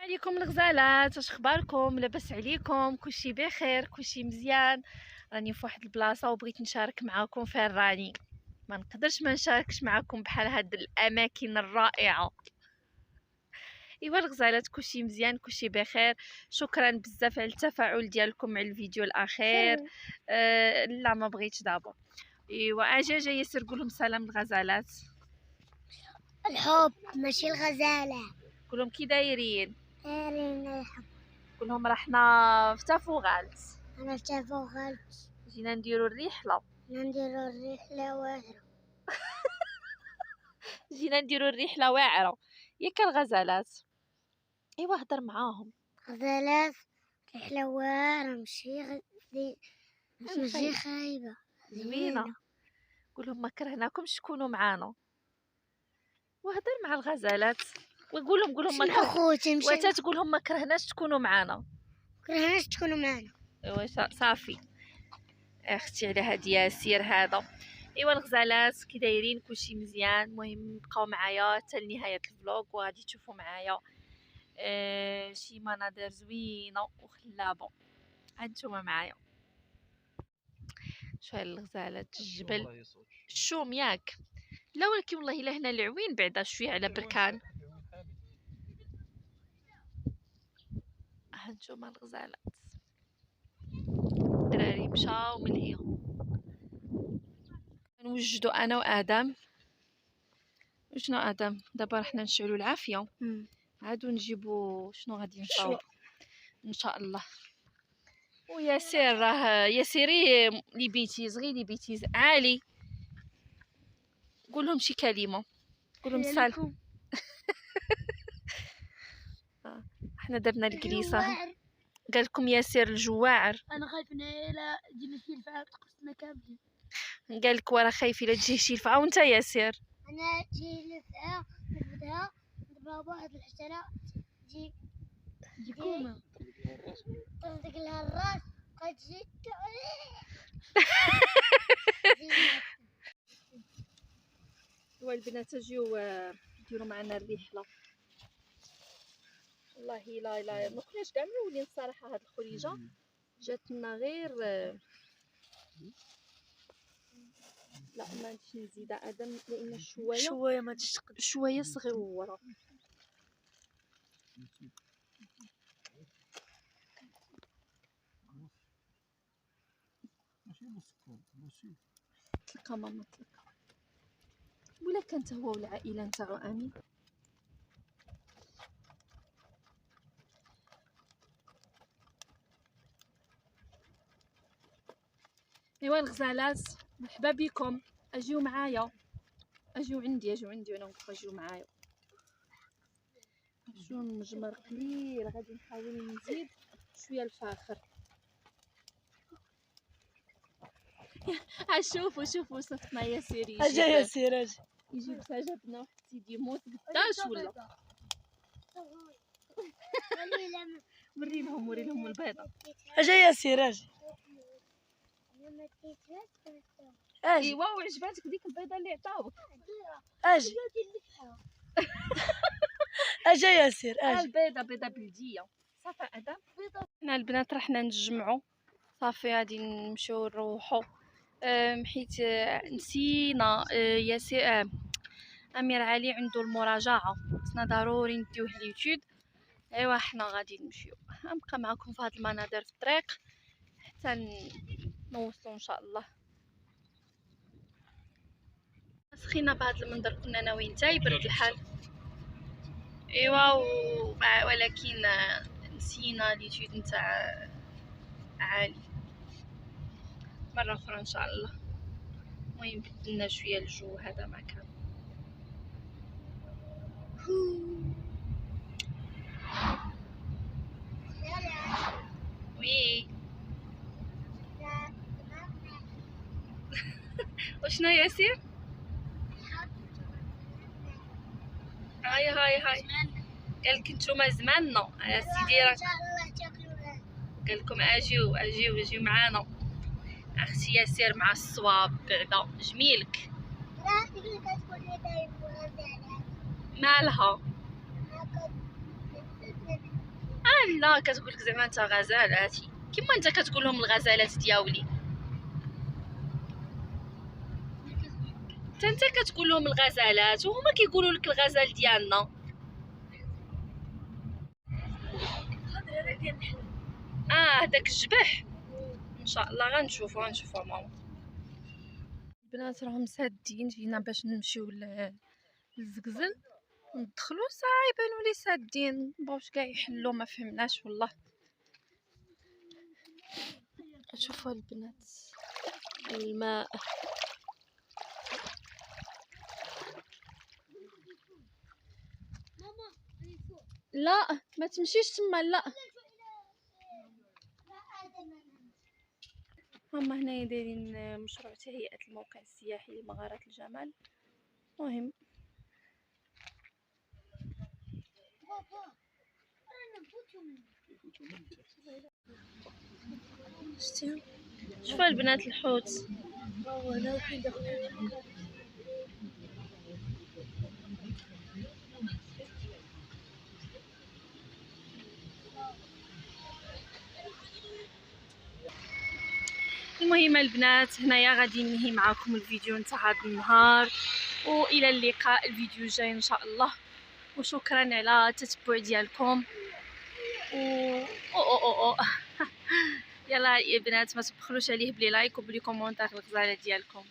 عليكم الغزالات، اش اخباركم؟ لاباس عليكم؟ كلشي بخير؟ كلشي مزيان؟ راني في واحد البلاصه وبغيت نشارك معكم فين راني. ما نقدرش ما نشاركش معكم بحال هاد الاماكن الرائعه. ايوا الغزالات، كلشي مزيان، كلشي بخير. شكرا بزاف على التفاعل ديالكم مع الفيديو الاخير. لا ما بغيتش دابا. ايوا اجا ياسر، قول لهم سلام الغزالات. الحب ماشي الغزالة. قولهم كي دايرين. دايرين الحب. قولهم رحنا في تافوغالت. أنا تفوغلت. جينا نديرو الرحله. نديرو الرحلة واعرة. جينا نديرو الرحله واعره ياك الغزالات. ايوا هضر معاهم. غزالات رحلة واعرة ماشي خايبة. زوينه. قولهم ما كرهناكمش تكونوا معانا. وهضر مع الغزالات قولهم ما شنو خوتي مشي واتا تقولهم ما كرهناش تكونوا معانا. كرهناش تكونوا معنا. ايوا صافي اختي على هاد ياسير هذا. ايوا الغزالات كي دايرين؟ كلشي مزيان. المهم بقاو معايا حتى لنهايه الفلوق وغادي تشوفوا معايا شي مناظر زوينه وخلابه. هانتوما معايا. شو هاد الغزالات الجبل الشوم ياك. لا ولكن والله الا هنا العوين بعدا شويه على بركان. هانتوما الغزالات. الدراري مشاو من هي. نوجدوا انا وادم. شنو ادم؟ دابا رحنا نشعلوا العافيه. عادو نجيبوا شنو غادي نصاوب ان شاء الله. وياسير راه ياسيري لي بيتيز، غير لي بيتيز عالي. قول لهم شي كلمه. قول لهم سال. احنا درنا الكليسه. قال لكم ياسير الجواعر. انا خايف الا جينا شي الفعال تقصنا كاملين. قال لك ورا خايف الا تجي شي الفعه. وانت ياسير؟ انا جي الفعال نبدها نضرب واحد الحشره جي كومه تطلق لها الراس قد جيت. والبنات اجيو ديروا معنا الرحله. والله لا ما كناش كاع مولين الصراحه. هاد الخريجه جاتنا غير لا ما غاديش نزيد ادم لان شويه ما غاديش شويه صغيره. تلقى ماما تلقى ولا كانت هو والعائله نتاعو امين. ايوا الغزالات مرحبا بكم. اجيو معايا، اجيو عندي وانا نبقى اجيو معايا. شو المجمر قليل، غادي نحاول نزيد شويه الفاخر. شوفوا صفتنا ياسير. اجا ياسير اجا يجيب سجدنا واحد سيدي يموت قداش ولا. وري لهم البيضه. اجا ياسير اجا ايوا وعجباتك ديك البيضه اللي عطاوك؟ اجا اجا ياسير اجا. البيضه بيضه بلديه صافي. ادم حنا البنات رحنا نتجمعوا صافي غادي نمشيو نروحوا. حيت نسينا ياسير امير علي عنده المراجعه، خصنا ضروري نديوه ليتود. ايوا حنا غادي نمشيو. غنبقى معكم في هاد المناظر في الطريق حتى نوصلوا ان شاء الله. سخينا بهذا المنظر، كنا ناويين حتى يبرد الحال. ايوا ولكن نسينا ليتود نتاع عالي. مره اخرى ان شاء الله. المهم بدلنا شويه الجو هذا ما كان. وي وشنو ياسير؟ هاي قالك نتوما زماننا يا سيدي. راه قال لكم اجيو معانا. اختي ياسير مع الصواب بعدا جميلك. مالها؟ لا كتقولك زعما انت غزالاتي كيما انت كتقول لهم الغزالات دياولي. انت كتقول لهم الغزالات وهما كيقولوا لك الغزال ديالنا. هذاك الجبح ان شاء الله غنشوفو ماما. البنات راهم سادين، جينا باش نمشيو للزقزن ندخلو صاي بانوا لي سادين، مبغاوش كاع يحلو، ما فهمناش والله. شوفوا البنات الماء، لا ما تمشيش تما، لا هما هنايا دايرين مشروع تهيئة الموقع السياحي لمغارات الجمال. مهم شوفوا البنات الحوت. المهم البنات هنايا غادي ننهي معكم الفيديو نتاع هذا النهار، والى اللقاء الفيديو الجاي ان شاء الله، وشكرا على التتبع ديالكم أو. يلا يا بنات ما تبخلوش عليه بلي لايك وبلي كومونتير الغزاله ديالكم.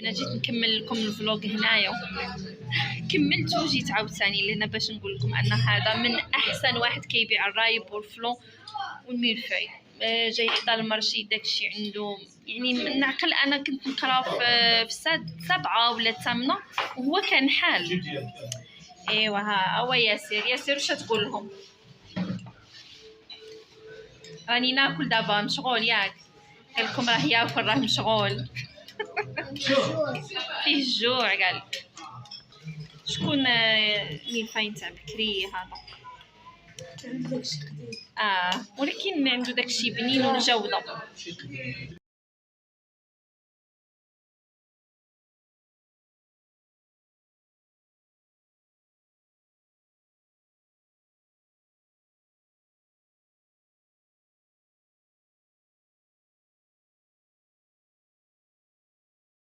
انا جيت نكمل لكم الفلوق هنايا، كملت وجيت عاوتاني لهنا باش نقول لكم ان هذا من احسن واحد كيبيع الرايب والفلو والميلفاي. جاي حدا المرشي داكشي عنده، يعني نعقل انا كنت نقرا في سبعة ولا 8 وهو كان حال. ايوا ها هو ياسر واش تقول لهم؟ راني ناكل دابا مشغول ياك، قال لكم راه ياكل راه مشغول. فيه الجوع قال. شكون ميلفاي نتاع بكري هذا؟ ولكن عنده داكشي بنين والجوده.